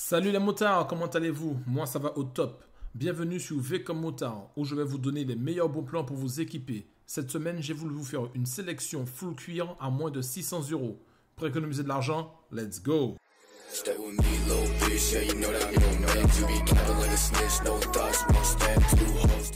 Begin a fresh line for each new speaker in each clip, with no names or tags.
Salut les motards, comment allez-vous? Moi ça va au top. Bienvenue sur V comme motard, où je vais vous donner les meilleurs bons plans pour vous équiper. Cette semaine, j'ai voulu vous faire une sélection full cuir à moins de 600 €. Pour économiser de l'argent, let's go! Stay with me, little bitch, yeah, you know that I'm meant to be cattle like a snitch, no thoughts, one step, two hoes,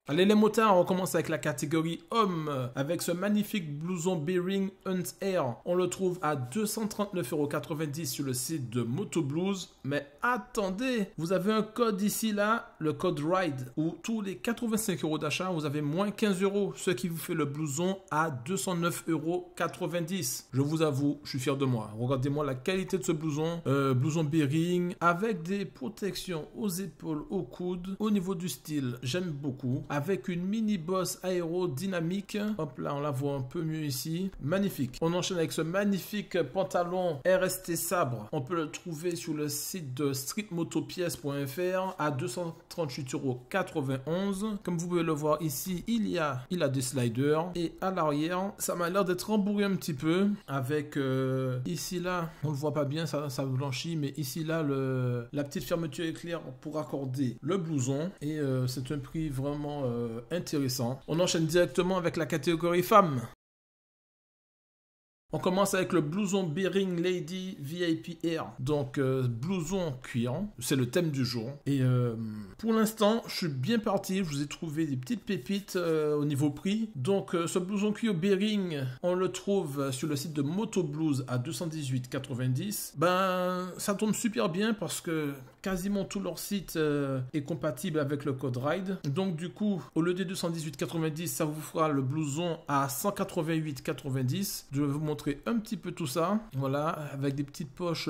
Allez les motards, on commence avec la catégorie homme, avec ce magnifique blouson Bearing Hunt Air. On le trouve à 239,90 € sur le site de Motoblues. Mais attendez, vous avez un code ici là, le code RIDE, où tous les 85 € d'achat, vous avez moins 15 €, ce qui vous fait le blouson à 209,90 €. Je vous avoue, je suis fier de moi. Regardez-moi la qualité de ce blouson, blouson Bearing, avec des protections aux épaules, aux coudes. Au niveau du style, j'aime beaucoup. Avec une mini bosse aérodynamique. Hop là, on la voit un peu mieux ici. Magnifique. On enchaîne avec ce magnifique pantalon RST Sabre. On peut le trouver sur le site de streetmotopièces.fr à 238,91 €. Comme vous pouvez le voir ici, il a des sliders. Et à l'arrière, ça m'a l'air d'être rembourré un petit peu. Avec ici là, on ne le voit pas bien, ça blanchit. Mais ici là, la petite fermeture éclair pour accorder le blouson. Et c'est un prix vraiment intéressant. On enchaîne directement avec la catégorie femmes. On commence avec le blouson Bearing Lady VIP Air. Donc, blouson cuir, c'est le thème du jour. Et pour l'instant, je suis bien parti. Je vous ai trouvé des petites pépites au niveau prix. Donc, ce blouson cuir Bearing, on le trouve sur le site de Motoblues à 218,90 €. Ben, ça tombe super bien parce que quasiment tout leur site est compatible avec le code RIDE. Donc, du coup, au lieu des 218,90 €, ça vous fera le blouson à 188,90 €. Je vais vous montrer un petit peu tout ça, voilà, avec des petites poches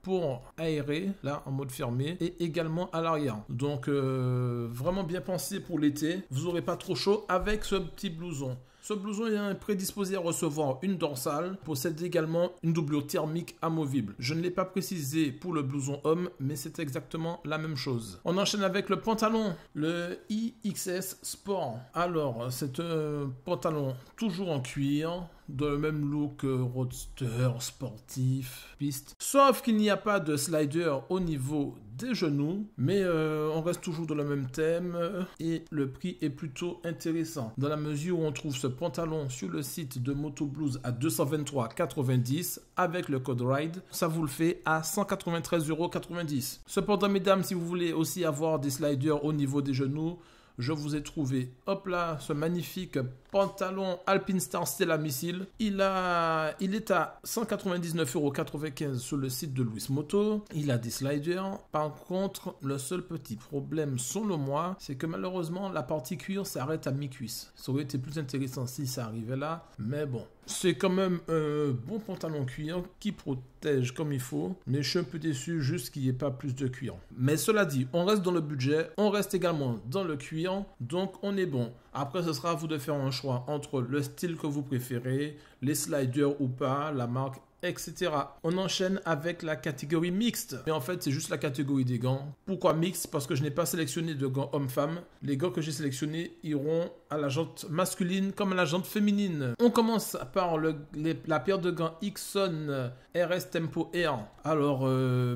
pour aérer, là, en mode fermé, et également à l'arrière. Donc, vraiment bien pensé pour l'été. Vous n'aurez pas trop chaud avec ce petit blouson. Ce blouson est prédisposé à recevoir une dorsale, possède également une doublure thermique amovible. Je ne l'ai pas précisé pour le blouson homme, mais c'est exactement la même chose. On enchaîne avec le pantalon, le IXS Sport. Alors, c'est un pantalon toujours en cuir, dans le même look roadster, sportif, piste. Sauf qu'il n'y a pas de slider au niveau des genoux, mais on reste toujours dans le même thème et le prix est plutôt intéressant dans la mesure où on trouve ce pantalon sur le site de Motoblues à 223,90 € avec le code RIDE. Ça vous le fait à 193,90 €. Cependant, mesdames, si vous voulez aussi avoir des sliders au niveau des genoux, je vous ai trouvé, hop là, ce magnifique pantalon Alpinestar Stella Missile. Il est à 199,95 € sur le site de Louis Moto. Il a des sliders. Par contre, le seul petit problème, selon moi, c'est que malheureusement, la partie cuir s'arrête à mi-cuisse. Ça aurait été plus intéressant si ça arrivait là, mais bon. C'est quand même un bon pantalon cuir qui protège comme il faut, mais je suis un peu déçu juste qu'il n'y ait pas plus de cuir. Mais cela dit, on reste dans le budget, on reste également dans le cuir, donc on est bon. Après, ce sera à vous de faire un choix entre le style que vous préférez, les sliders ou pas, la marque, etc. On enchaîne avec la catégorie mixte. Mais en fait, c'est juste la catégorie des gants. Pourquoi mixte? Parce que je n'ai pas sélectionné de gants homme-femme. Les gants que j'ai sélectionnés iront à la jante masculine comme à la jante féminine. On commence par la paire de gants Ixon RS Tempo Air. Alors,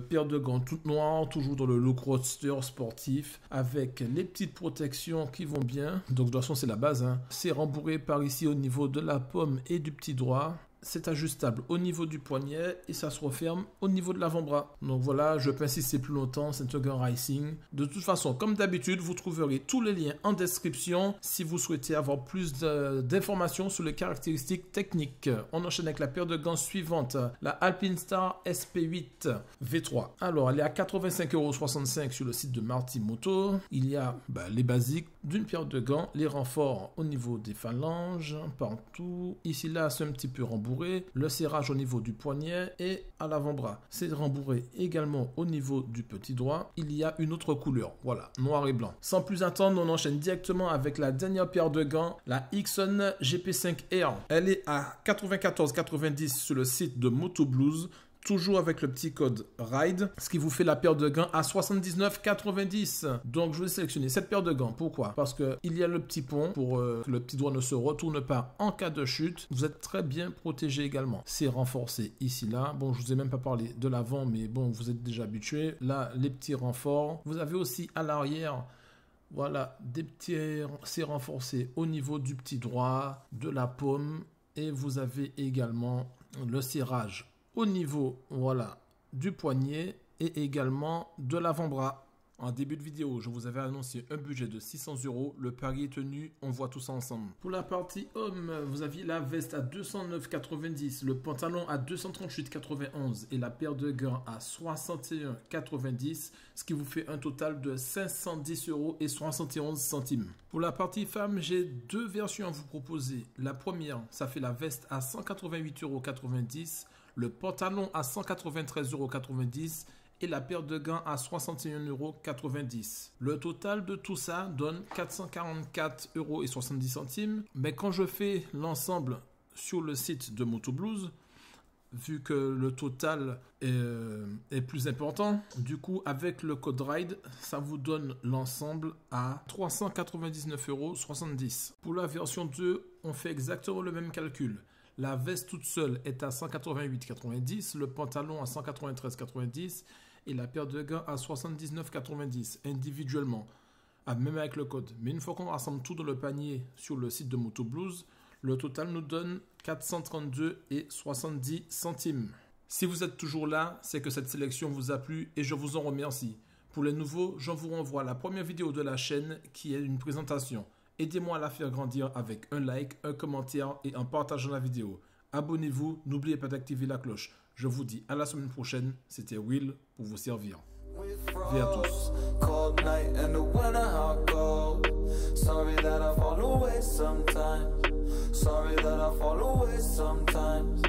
paire de gants toute noire, toujours dans le look roadster sportif, avec les petites protections qui vont bien. Donc, de toute façon, c'est la base, hein. C'est rembourré par ici au niveau de la paume et du petit doigt. C'est ajustable au niveau du poignet et ça se referme au niveau de l'avant-bras. Donc voilà, je peux insister plus longtemps, c'est un gant racing. De toute façon, comme d'habitude, vous trouverez tous les liens en description si vous souhaitez avoir plus d'informations sur les caractéristiques techniques. On enchaîne avec la paire de gants suivante, la Alpinestar SP8 V3. Alors, elle est à 85,65 € sur le site de Marty Moto. Il y a les basiques d'une paire de gants, les renforts au niveau des phalanges, partout. Ici, là, c'est un petit peu rembourré. Le serrage au niveau du poignet et à l'avant-bras. C'est rembourré également au niveau du petit doigt. Il y a une autre couleur, voilà, noir et blanc. Sans plus attendre, on enchaîne directement avec la dernière paire de gants, la Ixon GP5 Air. Elle est à 94,90 € sur le site de Motoblues. toujours avec le petit code RIDE, ce qui vous fait la paire de gants à 79,90. Donc je vais sélectionner cette paire de gants. Pourquoi? Parce qu'il y a le petit pont pour que le petit doigt ne se retourne pas en cas de chute. Vous êtes très bien protégé également. C'est renforcé ici, là. Bon, je vous ai même pas parlé de l'avant, mais bon, vous êtes déjà habitué. Là, les petits renforts. Vous avez aussi à l'arrière, voilà, des petits, c'est renforcé au niveau du petit droit, de la paume. Et vous avez également le serrage au niveau, voilà, du poignet et également de l'avant-bras. En début de vidéo, je vous avais annoncé un budget de 600 €. Le pari est tenu, on voit tout ça ensemble. Pour la partie homme, vous aviez la veste à 209,90, le pantalon à 238,91 et la paire de gants à 61,90, ce qui vous fait un total de 510,71 €. Pour la partie femme, j'ai deux versions à vous proposer. La première, ça fait la veste à 188,90 €, le pantalon à 193,90 € et la paire de gants à 61,90 €. Le total de tout ça donne 444,70 €. Mais quand je fais l'ensemble sur le site de MotoBlues, vu que le total est plus important, du coup avec le code RIDE, ça vous donne l'ensemble à 399,70 €. Pour la version 2, on fait exactement le même calcul. La veste toute seule est à 188,90 €, le pantalon à 193,90 € et la paire de gants à 79,90 € individuellement, même avec le code. Mais une fois qu'on rassemble tout dans le panier sur le site de MotoBlues, le total nous donne 432,70 €. Si vous êtes toujours là, c'est que cette sélection vous a plu et je vous en remercie. Pour les nouveaux, je vous renvoie à la première vidéo de la chaîne qui est une présentation. Aidez-moi à la faire grandir avec un like, un commentaire et en partageant la vidéo. Abonnez-vous, n'oubliez pas d'activer la cloche. Je vous dis à la semaine prochaine. C'était Will pour vous servir. Et à tous. Cold night and the winter hot cold. Sorry that I fall away sometimes. Sorry that I fall away sometimes.